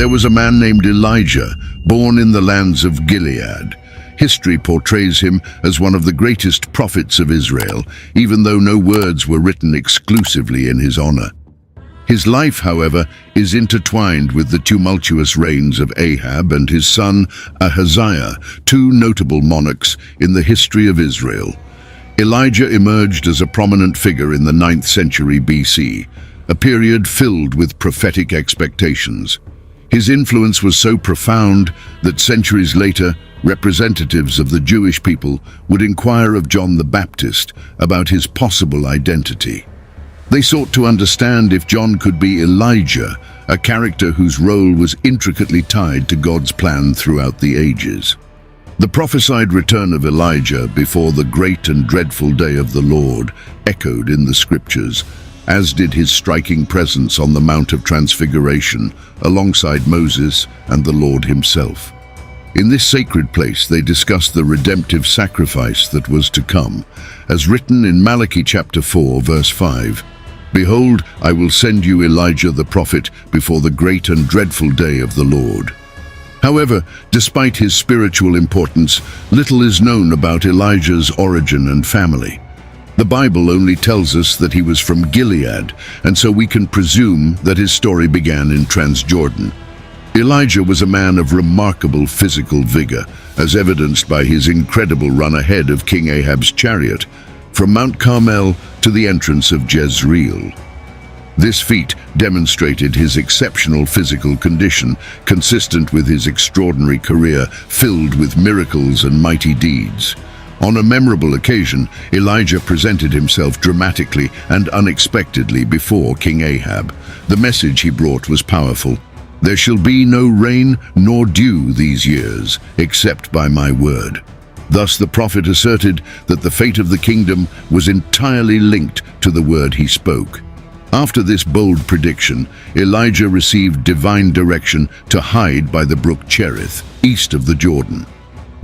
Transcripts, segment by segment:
There was a man named Elijah, born in the lands of Gilead. History portrays him as one of the greatest prophets of Israel, even though no words were written exclusively in his honor. His life, however, is intertwined with the tumultuous reigns of Ahab and his son Ahaziah, two notable monarchs in the history of Israel. Elijah emerged as a prominent figure in the 9th century BC, a period filled with prophetic expectations. His influence was so profound that centuries later, representatives of the Jewish people would inquire of John the Baptist about his possible identity. They sought to understand if John could be Elijah, a character whose role was intricately tied to God's plan throughout the ages. The prophesied return of Elijah before the great and dreadful day of the Lord echoed in the scriptures, as did his striking presence on the Mount of Transfiguration alongside Moses and the Lord himself. In this sacred place they discussed the redemptive sacrifice that was to come, as written in Malachi chapter 4, verse 5. Behold, I will send you Elijah the prophet before the great and dreadful day of the Lord. However, despite his spiritual importance, little is known about Elijah's origin and family. The Bible only tells us that he was from Gilead, and so we can presume that his story began in Transjordan. Elijah was a man of remarkable physical vigor, as evidenced by his incredible run ahead of King Ahab's chariot, from Mount Carmel to the entrance of Jezreel. This feat demonstrated his exceptional physical condition, consistent with his extraordinary career filled with miracles and mighty deeds. On a memorable occasion, Elijah presented himself dramatically and unexpectedly before King Ahab. The message he brought was powerful. There shall be no rain nor dew these years, except by my word. Thus the prophet asserted that the fate of the kingdom was entirely linked to the word he spoke. After this bold prediction, Elijah received divine direction to hide by the brook Cherith, east of the Jordan.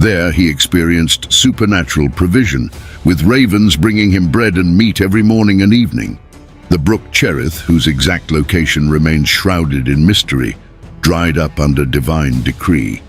There he experienced supernatural provision, with ravens bringing him bread and meat every morning and evening. The brook Cherith, whose exact location remains shrouded in mystery, dried up under divine decree.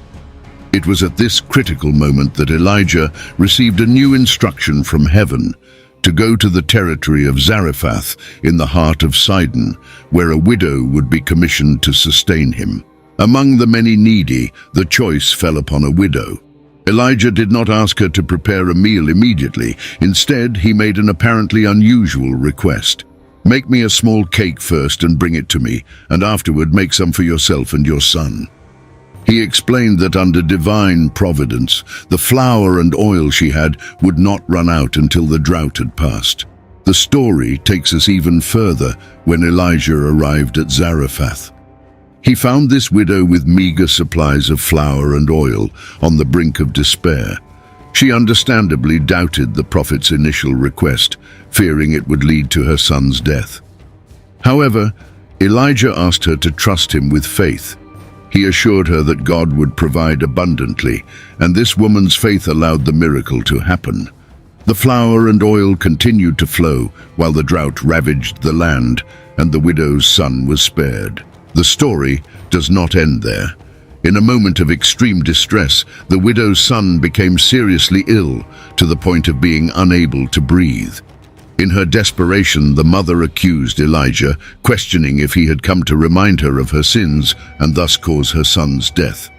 It was at this critical moment that Elijah received a new instruction from heaven to go to the territory of Zarephath in the heart of Sidon, where a widow would be commissioned to sustain him. Among the many needy, the choice fell upon a widow. Elijah did not ask her to prepare a meal immediately. Instead, he made an apparently unusual request. Make me a small cake first and bring it to me, and afterward make some for yourself and your son. He explained that under divine providence, the flour and oil she had would not run out until the drought had passed. The story takes us even further when Elijah arrived at Zarephath. He found this widow with meager supplies of flour and oil on the brink of despair. She understandably doubted the prophet's initial request, fearing it would lead to her son's death. However, Elijah asked her to trust him with faith. He assured her that God would provide abundantly, and this woman's faith allowed the miracle to happen. The flour and oil continued to flow while the drought ravaged the land, and the widow's son was spared. The story does not end there. In a moment of extreme distress, the widow's son became seriously ill, to the point of being unable to breathe. In her desperation, the mother accused Elijah, questioning if he had come to remind her of her sins and thus cause her son's death.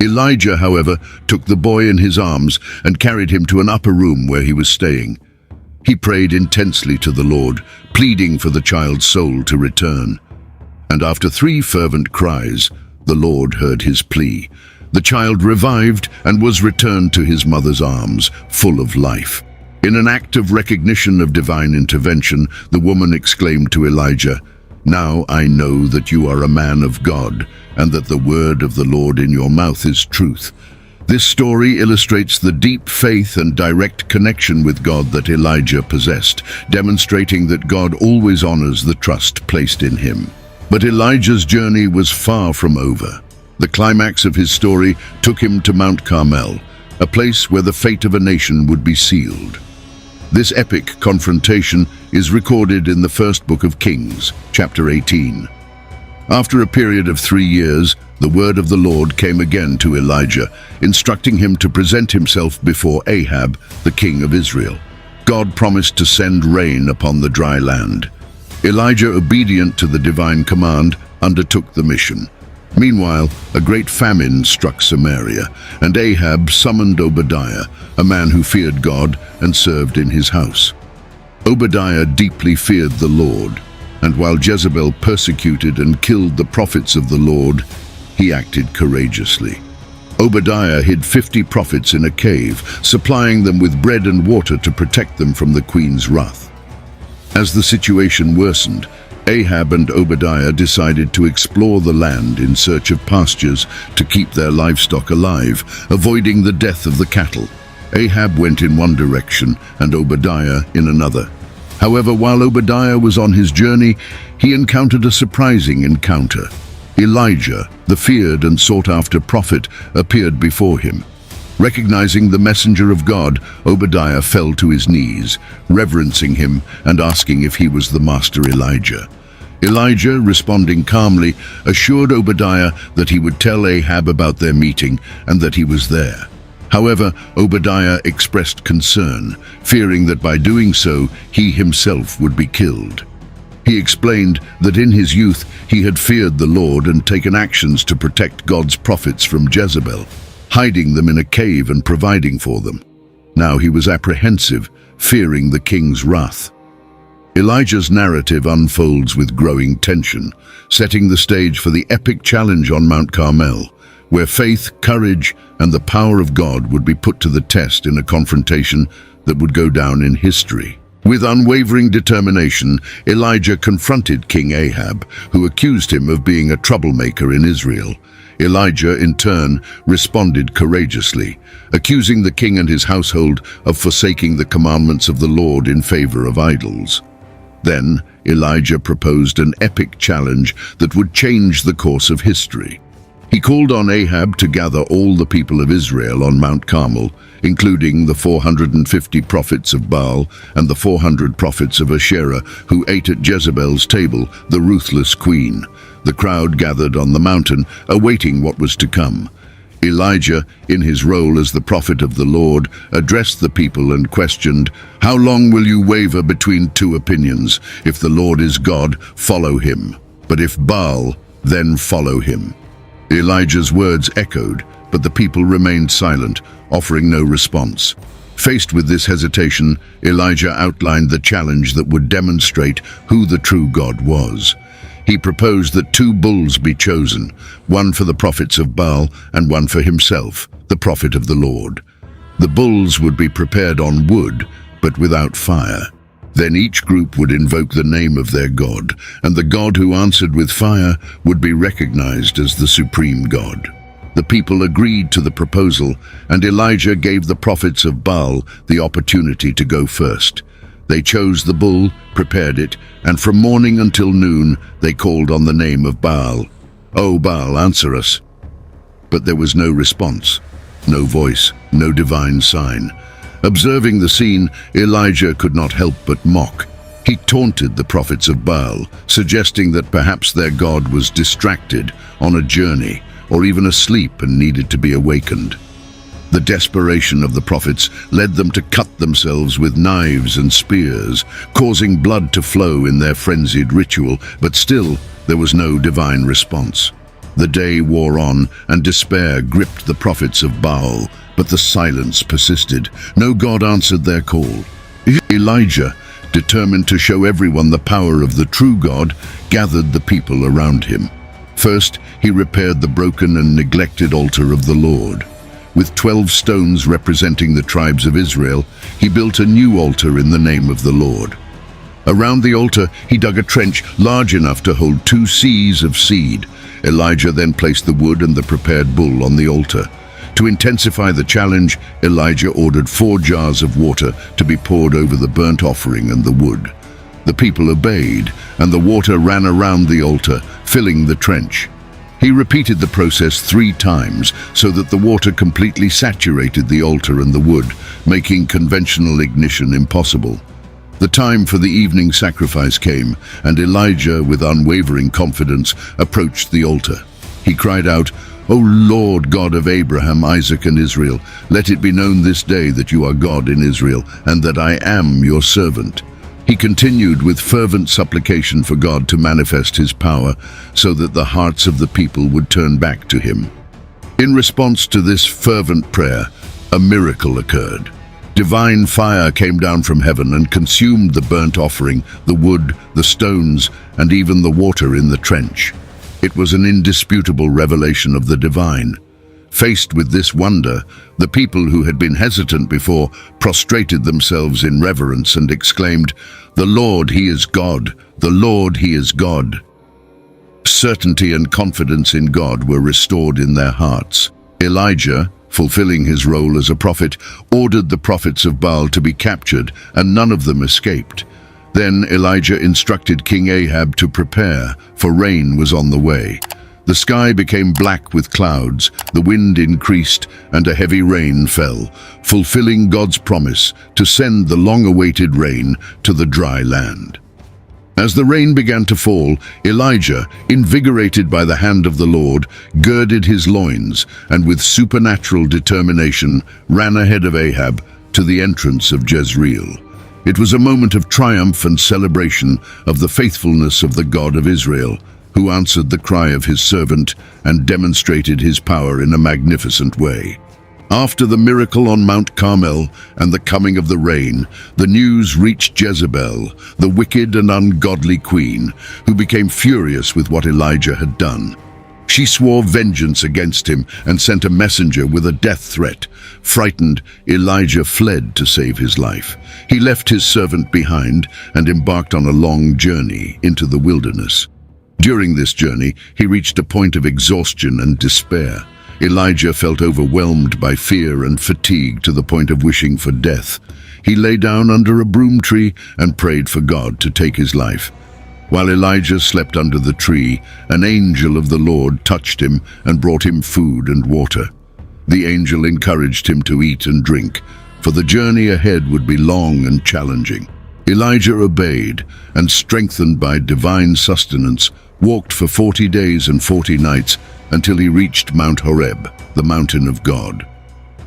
Elijah, however, took the boy in his arms and carried him to an upper room where he was staying. He prayed intensely to the Lord, pleading for the child's soul to return. And after 3 fervent cries, the Lord heard his plea. The child revived and was returned to his mother's arms, full of life. In an act of recognition of divine intervention, the woman exclaimed to Elijah, "Now I know that you are a man of God, and that the word of the Lord in your mouth is truth." This story illustrates the deep faith and direct connection with God that Elijah possessed, demonstrating that God always honors the trust placed in him. But Elijah's journey was far from over. The climax of his story took him to Mount Carmel, a place where the fate of a nation would be sealed. This epic confrontation is recorded in the first book of Kings, chapter 18. After a period of 3 years, the word of the Lord came again to Elijah, instructing him to present himself before Ahab, the king of Israel. God promised to send rain upon the dry land. Elijah, obedient to the divine command, undertook the mission. Meanwhile, a great famine struck Samaria, and Ahab summoned Obadiah, a man who feared God and served in his house. Obadiah deeply feared the Lord, and while Jezebel persecuted and killed the prophets of the Lord, he acted courageously. Obadiah hid 50 prophets in a cave, supplying them with bread and water to protect them from the queen's wrath. As the situation worsened, Ahab and Obadiah decided to explore the land in search of pastures to keep their livestock alive, avoiding the death of the cattle. Ahab went in one direction and Obadiah in another. However, while Obadiah was on his journey, he encountered a surprising encounter. Elijah, the feared and sought-after prophet, appeared before him. Recognizing the messenger of God, Obadiah fell to his knees, reverencing him and asking if he was the master Elijah. Elijah, responding calmly, assured Obadiah that he would tell Ahab about their meeting and that he was there. However, Obadiah expressed concern, fearing that by doing so, he himself would be killed. He explained that in his youth he had feared the Lord and taken actions to protect God's prophets from Jezebel, hiding them in a cave and providing for them. Now he was apprehensive, fearing the king's wrath. Elijah's narrative unfolds with growing tension, setting the stage for the epic challenge on Mount Carmel, where faith, courage, and the power of God would be put to the test in a confrontation that would go down in history. With unwavering determination, Elijah confronted King Ahab, who accused him of being a troublemaker in Israel. Elijah, in turn, responded courageously, accusing the king and his household of forsaking the commandments of the Lord in favor of idols. Then, Elijah proposed an epic challenge that would change the course of history. He called on Ahab to gather all the people of Israel on Mount Carmel, including the 450 prophets of Baal and the 400 prophets of Asherah who ate at Jezebel's table, the ruthless queen. The crowd gathered on the mountain, awaiting what was to come. Elijah, in his role as the prophet of the Lord, addressed the people and questioned, "How long will you waver between two opinions? If the Lord is God, follow him. But if Baal, then follow him." Elijah's words echoed, but the people remained silent, offering no response. Faced with this hesitation, Elijah outlined the challenge that would demonstrate who the true God was. He proposed that 2 bulls be chosen, one for the prophets of Baal and one for himself, the prophet of the Lord. The bulls would be prepared on wood, but without fire. Then each group would invoke the name of their god, and the God who answered with fire would be recognized as the supreme God. The people agreed to the proposal, and Elijah gave the prophets of Baal the opportunity to go first. They chose the bull, prepared it, and from morning until noon they called on the name of Baal. "O Baal, answer us." But there was no response, no voice, no divine sign. Observing the scene, Elijah could not help but mock. He taunted the prophets of Baal, suggesting that perhaps their God was distracted, on a journey, or even asleep and needed to be awakened. The desperation of the prophets led them to cut themselves with knives and spears, causing blood to flow in their frenzied ritual, but still there was no divine response. The day wore on, and despair gripped the prophets of Baal, but the silence persisted. No God answered their call. Elijah, determined to show everyone the power of the true God, gathered the people around him. First, he repaired the broken and neglected altar of the Lord. With 12 stones representing the tribes of Israel, he built a new altar in the name of the Lord. Around the altar, he dug a trench large enough to hold 2 seahs of seed. Elijah then placed the wood and the prepared bull on the altar. To intensify the challenge, Elijah ordered 4 jars of water to be poured over the burnt offering and the wood. The people obeyed, and the water ran around the altar, filling the trench. He repeated the process 3 times so that the water completely saturated the altar and the wood, making conventional ignition impossible. The time for the evening sacrifice came, and Elijah, with unwavering confidence, approached the altar. He cried out, "O Lord God of Abraham, Isaac, and Israel, let it be known this day that you are God in Israel, and that I am your servant." He continued with fervent supplication for God to manifest his power, so that the hearts of the people would turn back to him. In response to this fervent prayer, a miracle occurred. Divine fire came down from heaven and consumed the burnt offering, the wood, the stones, and even the water in the trench. It was an indisputable revelation of the divine. Faced with this wonder, the people who had been hesitant before prostrated themselves in reverence and exclaimed, "The Lord, He is God! The Lord, He is God!" Certainty and confidence in God were restored in their hearts. Elijah, fulfilling his role as a prophet, ordered the prophets of Baal to be captured, and none of them escaped. Then Elijah instructed King Ahab to prepare, for rain was on the way. The sky became black with clouds, the wind increased, and a heavy rain fell, fulfilling God's promise to send the long-awaited rain to the dry land. As the rain began to fall, Elijah, invigorated by the hand of the Lord, girded his loins and with supernatural determination ran ahead of Ahab to the entrance of Jezreel. It was a moment of triumph and celebration of the faithfulness of the God of Israel, who answered the cry of his servant and demonstrated his power in a magnificent way. After the miracle on Mount Carmel and the coming of the rain, the news reached Jezebel, the wicked and ungodly queen, who became furious with what Elijah had done. She swore vengeance against him and sent a messenger with a death threat. Frightened, Elijah fled to save his life. He left his servant behind and embarked on a long journey into the wilderness. During this journey, he reached a point of exhaustion and despair. Elijah felt overwhelmed by fear and fatigue to the point of wishing for death. He lay down under a broom tree and prayed for God to take his life. While Elijah slept under the tree, an angel of the Lord touched him and brought him food and water. The angel encouraged him to eat and drink, for the journey ahead would be long and challenging. Elijah obeyed, and strengthened by divine sustenance, walked for 40 days and 40 nights until he reached Mount Horeb, the mountain of God.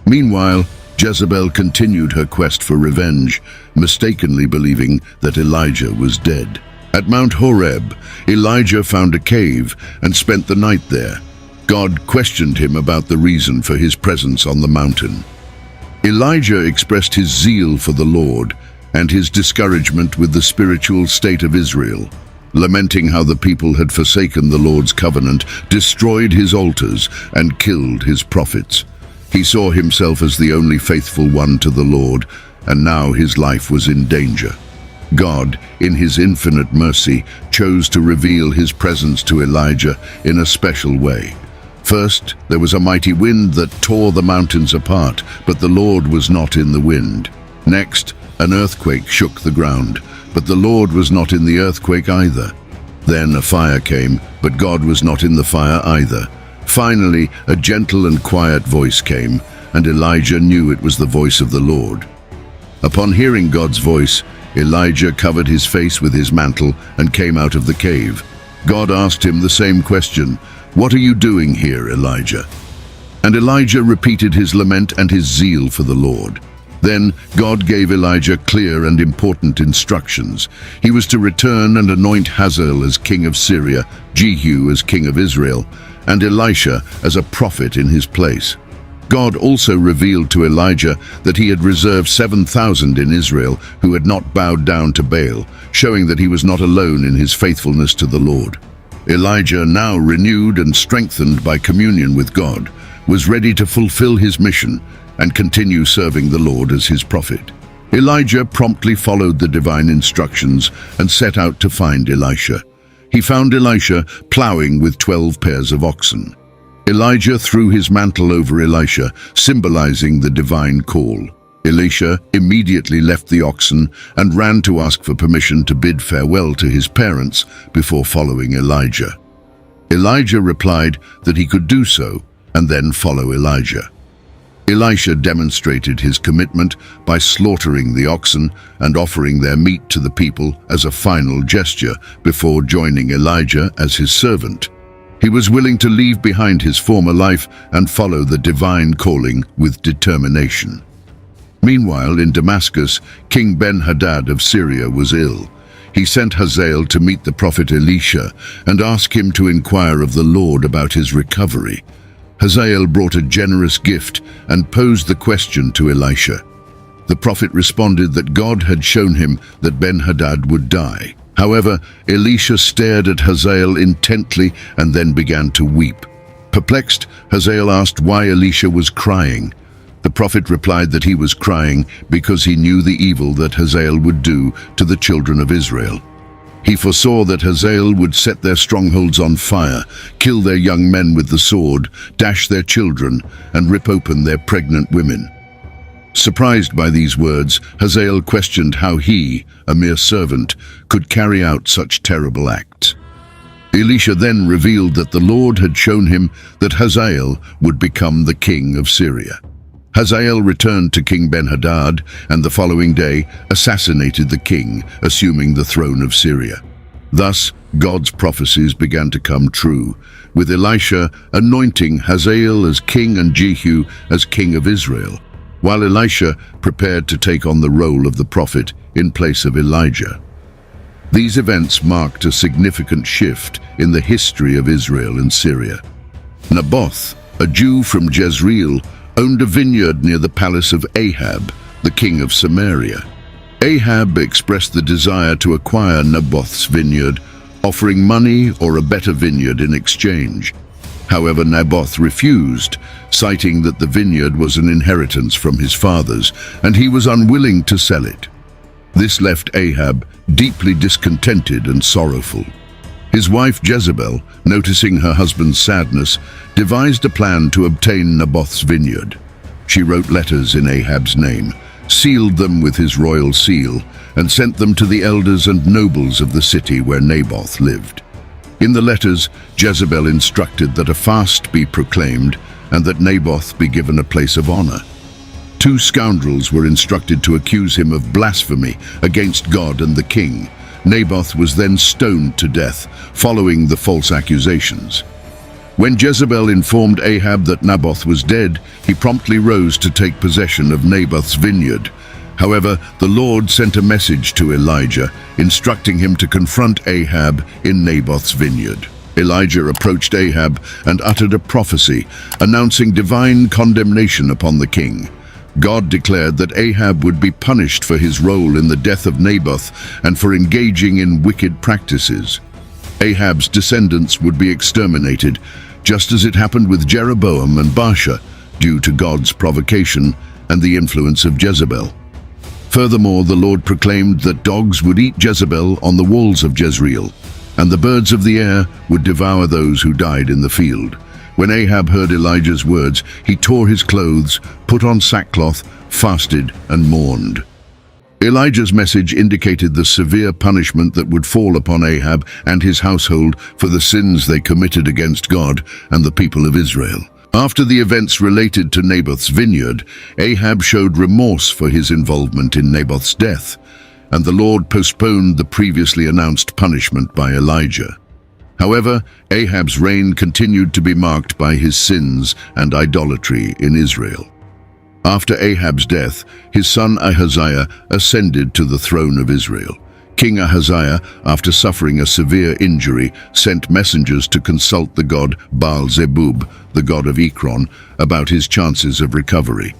Meanwhile, Jezebel continued her quest for revenge, mistakenly believing that Elijah was dead. At Mount Horeb, Elijah found a cave and spent the night there. God questioned him about the reason for his presence on the mountain. Elijah expressed his zeal for the Lord and his discouragement with the spiritual state of Israel, lamenting how the people had forsaken the Lord's covenant, destroyed his altars, and killed his prophets. He saw himself as the only faithful one to the Lord, and now his life was in danger. God, in his infinite mercy, chose to reveal his presence to Elijah in a special way. First, there was a mighty wind that tore the mountains apart, but the Lord was not in the wind. Next, an earthquake shook the ground, but the Lord was not in the earthquake either. Then a fire came, but God was not in the fire either. Finally, a gentle and quiet voice came, and Elijah knew it was the voice of the Lord. Upon hearing God's voice, Elijah covered his face with his mantle and came out of the cave. God asked him the same question, "What are you doing here, Elijah?" And Elijah repeated his lament and his zeal for the Lord. Then God gave Elijah clear and important instructions. He was to return and anoint Hazael as king of Syria, Jehu as king of Israel, and Elisha as a prophet in his place. God also revealed to Elijah that he had reserved 7,000 in Israel who had not bowed down to Baal, showing that he was not alone in his faithfulness to the Lord. Elijah, now renewed and strengthened by communion with God, was ready to fulfill his mission and continue serving the Lord as his prophet. Elijah promptly followed the divine instructions and set out to find Elisha. He found Elisha plowing with 12 pairs of oxen. Elijah threw his mantle over Elisha, symbolizing the divine call. Elisha immediately left the oxen and ran to ask for permission to bid farewell to his parents before following Elijah. Elijah replied that he could do so and then follow Elijah. Elisha demonstrated his commitment by slaughtering the oxen and offering their meat to the people as a final gesture before joining Elijah as his servant. He was willing to leave behind his former life and follow the divine calling with determination. Meanwhile, in Damascus, King Ben-Hadad of Syria was ill. He sent Hazael to meet the prophet Elisha and ask him to inquire of the Lord about his recovery. Hazael brought a generous gift and posed the question to Elisha. The prophet responded that God had shown him that Ben-Hadad would die. However, Elisha stared at Hazael intently and then began to weep. Perplexed, Hazael asked why Elisha was crying. The prophet replied that he was crying because he knew the evil that Hazael would do to the children of Israel. He foresaw that Hazael would set their strongholds on fire, kill their young men with the sword, dash their children, and rip open their pregnant women. Surprised by these words, Hazael questioned how he, a mere servant, could carry out such terrible acts. Elisha then revealed that the Lord had shown him that Hazael would become the king of Syria. Hazael returned to King Ben-Hadad and the following day assassinated the king, assuming the throne of Syria. Thus, God's prophecies began to come true, with Elisha anointing Hazael as king and Jehu as king of Israel, while Elisha prepared to take on the role of the prophet in place of Elijah. These events marked a significant shift in the history of Israel and Syria. Naboth, a Jew from Jezreel, owned a vineyard near the palace of Ahab, the king of Samaria. Ahab expressed the desire to acquire Naboth's vineyard, offering money or a better vineyard in exchange. However, Naboth refused, citing that the vineyard was an inheritance from his fathers, and he was unwilling to sell it. This left Ahab deeply discontented and sorrowful. His wife Jezebel, noticing her husband's sadness, devised a plan to obtain Naboth's vineyard. She wrote letters in Ahab's name, sealed them with his royal seal, and sent them to the elders and nobles of the city where Naboth lived. In the letters, Jezebel instructed that a fast be proclaimed and that Naboth be given a place of honor. 2 scoundrels were instructed to accuse him of blasphemy against God and the king. Naboth was then stoned to death, following the false accusations. When Jezebel informed Ahab that Naboth was dead, he promptly rose to take possession of Naboth's vineyard. However, the Lord sent a message to Elijah, instructing him to confront Ahab in Naboth's vineyard. Elijah approached Ahab and uttered a prophecy, announcing divine condemnation upon the king. God declared that Ahab would be punished for his role in the death of Naboth and for engaging in wicked practices. Ahab's descendants would be exterminated, just as it happened with Jeroboam and Baasha, due to God's provocation and the influence of Jezebel. Furthermore, the Lord proclaimed that dogs would eat Jezebel on the walls of Jezreel, and the birds of the air would devour those who died in the field. When Ahab heard Elijah's words, he tore his clothes, put on sackcloth, fasted, and mourned. Elijah's message indicated the severe punishment that would fall upon Ahab and his household for the sins they committed against God and the people of Israel. After the events related to Naboth's vineyard, Ahab showed remorse for his involvement in Naboth's death, and the Lord postponed the previously announced punishment by Elijah. However, Ahab's reign continued to be marked by his sins and idolatry in Israel. After Ahab's death, his son Ahaziah ascended to the throne of Israel. King Ahaziah, after suffering a severe injury, sent messengers to consult the god Baal-zebub, the god of Ekron, about his chances of recovery.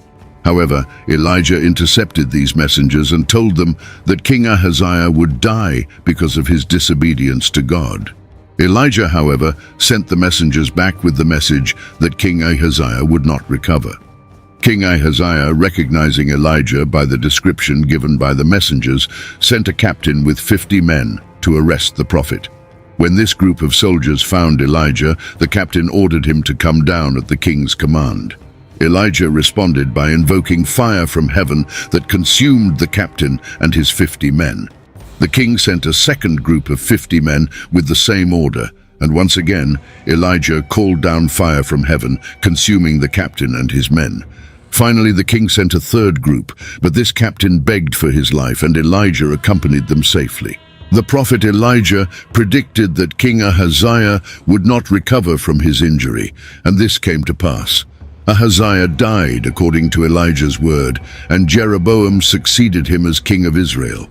However, Elijah intercepted these messengers and told them that King Ahaziah would die because of his disobedience to God. Elijah, however, sent the messengers back with the message that King Ahaziah would not recover. King Ahaziah, recognizing Elijah by the description given by the messengers, sent a captain with 50 men to arrest the prophet. When this group of soldiers found Elijah, the captain ordered him to come down at the king's command. Elijah responded by invoking fire from heaven that consumed the captain and his 50 men. The king sent a second group of 50 men with the same order, and once again, Elijah called down fire from heaven, consuming the captain and his men. Finally, the king sent a third group, but this captain begged for his life, and Elijah accompanied them safely. The prophet Elijah predicted that King Ahaziah would not recover from his injury, and this came to pass. Ahaziah died according to Elijah's word, and Jeroboam succeeded him as king of Israel.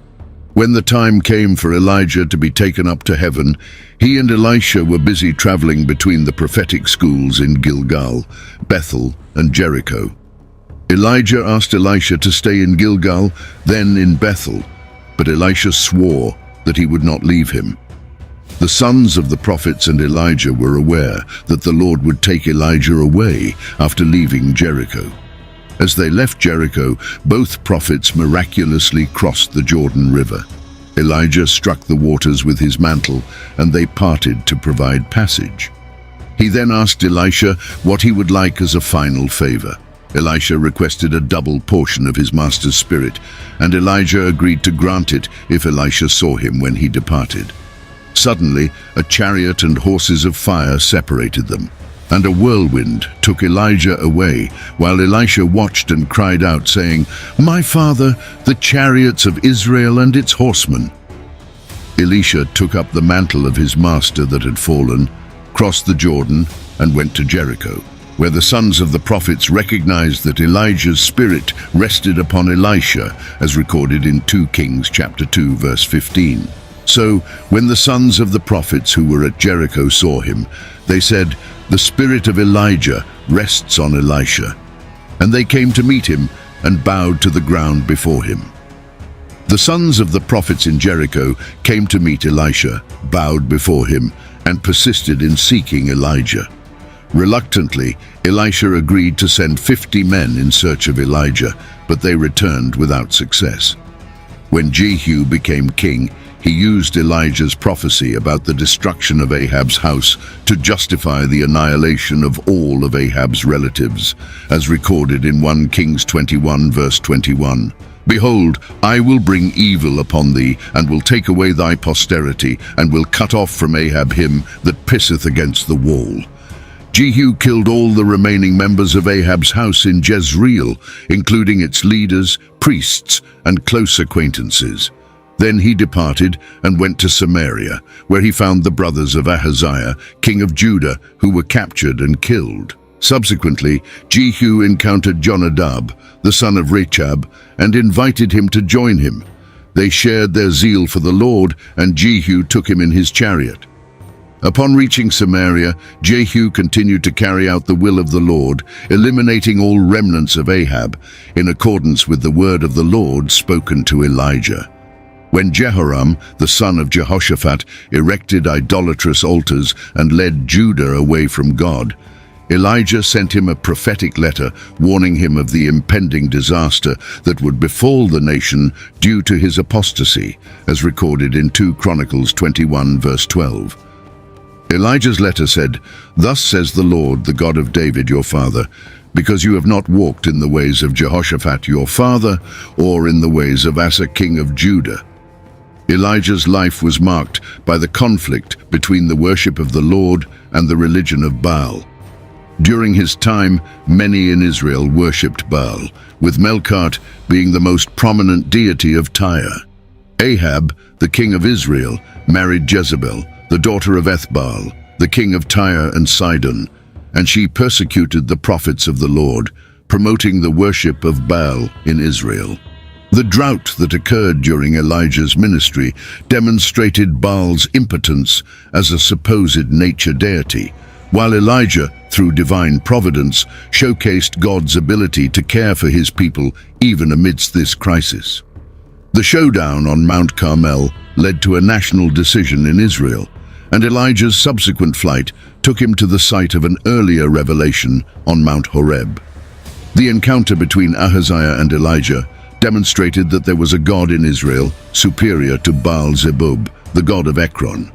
When the time came for Elijah to be taken up to heaven, he and Elisha were busy traveling between the prophetic schools in Gilgal, Bethel, and Jericho. Elijah asked Elisha to stay in Gilgal, then in Bethel, but Elisha swore that he would not leave him. The sons of the prophets and Elijah were aware that the Lord would take Elijah away after leaving Jericho. As they left Jericho, both prophets miraculously crossed the Jordan River. Elijah struck the waters with his mantle, and they parted to provide passage. He then asked Elisha what he would like as a final favor. Elisha requested a double portion of his master's spirit, and Elijah agreed to grant it if Elisha saw him when he departed. Suddenly, a chariot and horses of fire separated them, and a whirlwind took Elijah away, while Elisha watched and cried out, saying, "My father, the chariots of Israel and its horsemen." Elisha took up the mantle of his master that had fallen, crossed the Jordan, and went to Jericho, where the sons of the prophets recognized that Elijah's spirit rested upon Elisha, as recorded in 2 Kings chapter 2, verse 15. So, when the sons of the prophets who were at Jericho saw him, they said, "The spirit of Elijah rests on Elisha." And they came to meet him and bowed to the ground before him. The sons of the prophets in Jericho came to meet Elisha, bowed before him, and persisted in seeking Elijah. Reluctantly, Elisha agreed to send 50 men in search of Elijah, but they returned without success. When Jehu became king, he used Elijah's prophecy about the destruction of Ahab's house to justify the annihilation of all of Ahab's relatives, as recorded in 1 Kings 21, verse 21. "Behold, I will bring evil upon thee, and will take away thy posterity, and will cut off from Ahab him that pisseth against the wall." Jehu killed all the remaining members of Ahab's house in Jezreel, including its leaders, priests, and close acquaintances. Then he departed and went to Samaria, where he found the brothers of Ahaziah, king of Judah, who were captured and killed. Subsequently, Jehu encountered Jonadab, the son of Rechab, and invited him to join him. They shared their zeal for the Lord, and Jehu took him in his chariot. Upon reaching Samaria, Jehu continued to carry out the will of the Lord, eliminating all remnants of Ahab, in accordance with the word of the Lord spoken to Elijah. When Jehoram, the son of Jehoshaphat, erected idolatrous altars and led Judah away from God, Elijah sent him a prophetic letter warning him of the impending disaster that would befall the nation due to his apostasy, as recorded in 2 Chronicles 21, verse 12. Elijah's letter said, "Thus says the Lord, the God of David your father, because you have not walked in the ways of Jehoshaphat your father, or in the ways of Asa king of Judah." Elijah's life was marked by the conflict between the worship of the Lord and the religion of Baal. During his time, many in Israel worshipped Baal, with Melkart being the most prominent deity of Tyre. Ahab, the king of Israel, married Jezebel, the daughter of Ethbaal, the king of Tyre and Sidon, and she persecuted the prophets of the Lord, promoting the worship of Baal in Israel. The drought that occurred during Elijah's ministry demonstrated Baal's impotence as a supposed nature deity, while Elijah, through divine providence, showcased God's ability to care for his people even amidst this crisis. The showdown on Mount Carmel led to a national decision in Israel, and Elijah's subsequent flight took him to the site of an earlier revelation on Mount Horeb. The encounter between Ahaziah and Elijah demonstrated that there was a God in Israel superior to Baal-zebub, the god of Ekron.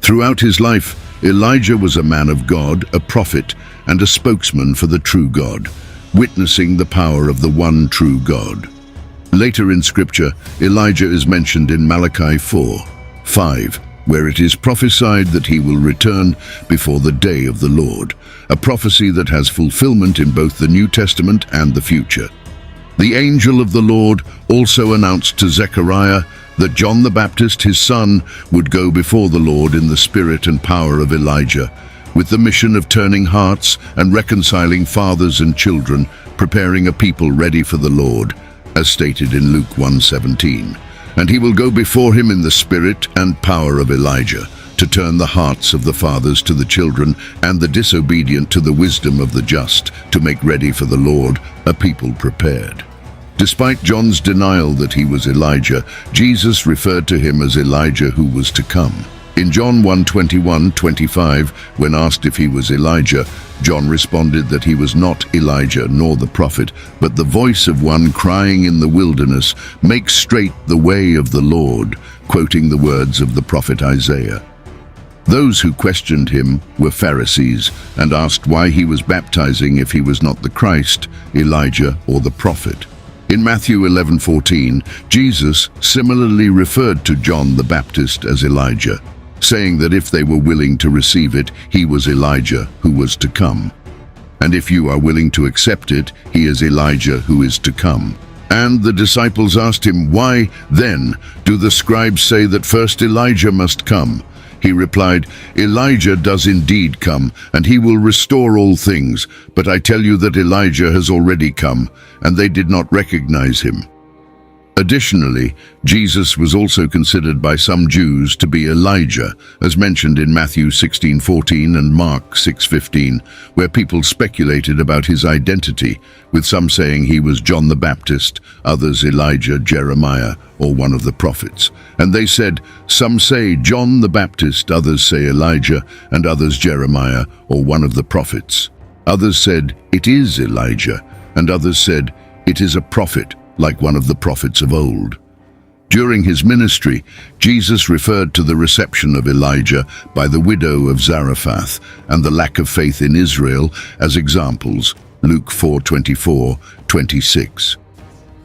Throughout his life, Elijah was a man of God, a prophet, and a spokesman for the true God, witnessing the power of the one true God. Later in Scripture, Elijah is mentioned in Malachi 4:5, where it is prophesied that he will return before the day of the Lord, a prophecy that has fulfillment in both the New Testament and the future. The angel of the Lord also announced to Zechariah that John the Baptist, his son, would go before the Lord in the spirit and power of Elijah, with the mission of turning hearts and reconciling fathers and children, preparing a people ready for the Lord, as stated in Luke 1:17. And he will go before him in the spirit and power of Elijah, to turn the hearts of the fathers to the children and the disobedient to the wisdom of the just, to make ready for the Lord a people prepared. Despite John's denial that he was Elijah, Jesus referred to him as Elijah who was to come. In John 1:21-25, when asked if he was Elijah, John responded that he was not Elijah nor the prophet, but the voice of one crying in the wilderness, "Make straight the way of the Lord," quoting the words of the prophet Isaiah. Those who questioned him were Pharisees and asked why he was baptizing if he was not the Christ, Elijah, or the prophet. In Matthew 11:14, Jesus similarly referred to John the Baptist as Elijah, saying that if they were willing to receive it, he was Elijah who was to come. And if you are willing to accept it, he is Elijah who is to come. And the disciples asked him, "Why, then, do the scribes say that first Elijah must come?" He replied, "Elijah does indeed come, and he will restore all things. But I tell you that Elijah has already come, and they did not recognize him." Additionally, Jesus was also considered by some Jews to be Elijah, as mentioned in Matthew 16:14 and Mark 6:15, where people speculated about his identity, with some saying he was John the Baptist, others Elijah, Jeremiah, or one of the prophets. And they said, "Some say John the Baptist, others say Elijah, and others Jeremiah, or one of the prophets." Others said, "It is Elijah," and others said, "It is a prophet, like one of the prophets of old." During his ministry, Jesus referred to the reception of Elijah by the widow of Zarephath and the lack of faith in Israel as examples, Luke 4:24-26.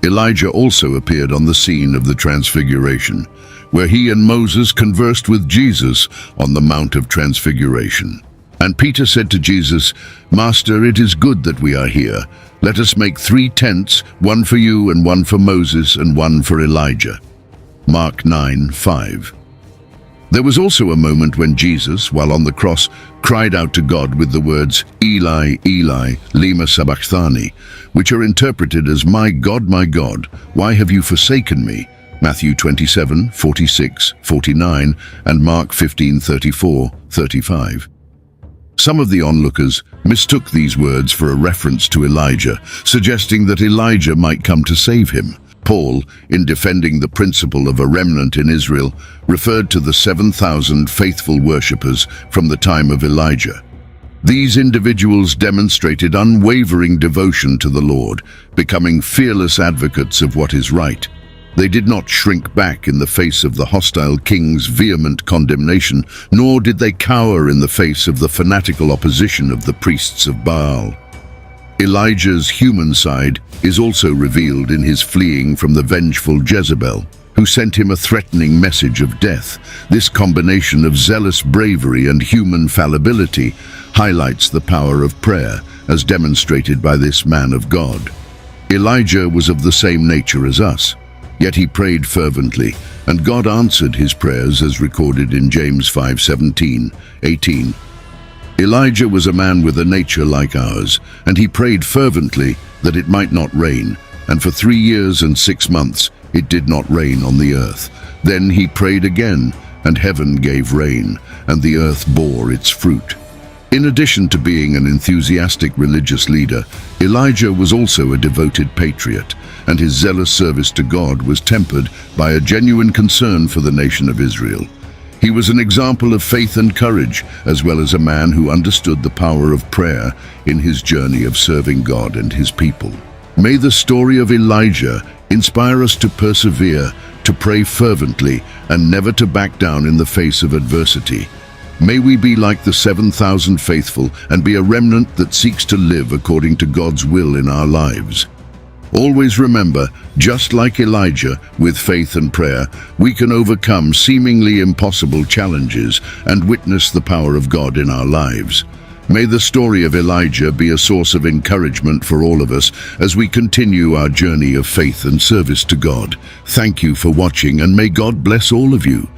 Elijah also appeared on the scene of the Transfiguration, where he and Moses conversed with Jesus on the Mount of Transfiguration. And Peter said to Jesus, "Master, it is good that we are here. Let us make 3 tents, one for you and one for Moses and one for Elijah." Mark 9:5. There was also a moment when Jesus, while on the cross, cried out to God with the words, "Eli, Eli, lema sabachthani," which are interpreted as, my God, why have you forsaken me?" Matthew 27:46-49 and Mark 15:34-35. Some of the onlookers mistook these words for a reference to Elijah, suggesting that Elijah might come to save him. Paul, in defending the principle of a remnant in Israel, referred to the 7,000 faithful worshippers from the time of Elijah. These individuals demonstrated unwavering devotion to the Lord, becoming fearless advocates of what is right. They did not shrink back in the face of the hostile king's vehement condemnation, nor did they cower in the face of the fanatical opposition of the priests of Baal. Elijah's human side is also revealed in his fleeing from the vengeful Jezebel, who sent him a threatening message of death. This combination of zealous bravery and human fallibility highlights the power of prayer, as demonstrated by this man of God. Elijah was of the same nature as us. Yet he prayed fervently, and God answered his prayers as recorded in James 5:17-18. Elijah was a man with a nature like ours, and he prayed fervently that it might not rain, and for 3 years and 6 months it did not rain on the earth. Then he prayed again, and heaven gave rain, and the earth bore its fruit. In addition to being an enthusiastic religious leader, Elijah was also a devoted patriot, and his zealous service to God was tempered by a genuine concern for the nation of Israel. He was an example of faith and courage, as well as a man who understood the power of prayer in his journey of serving God and his people. May the story of Elijah inspire us to persevere, to pray fervently, and never to back down in the face of adversity. May we be like the 7,000 faithful and be a remnant that seeks to live according to God's will in our lives. Always remember, just like Elijah, with faith and prayer, we can overcome seemingly impossible challenges and witness the power of God in our lives. May the story of Elijah be a source of encouragement for all of us as we continue our journey of faith and service to God. Thank you for watching, and may God bless all of you.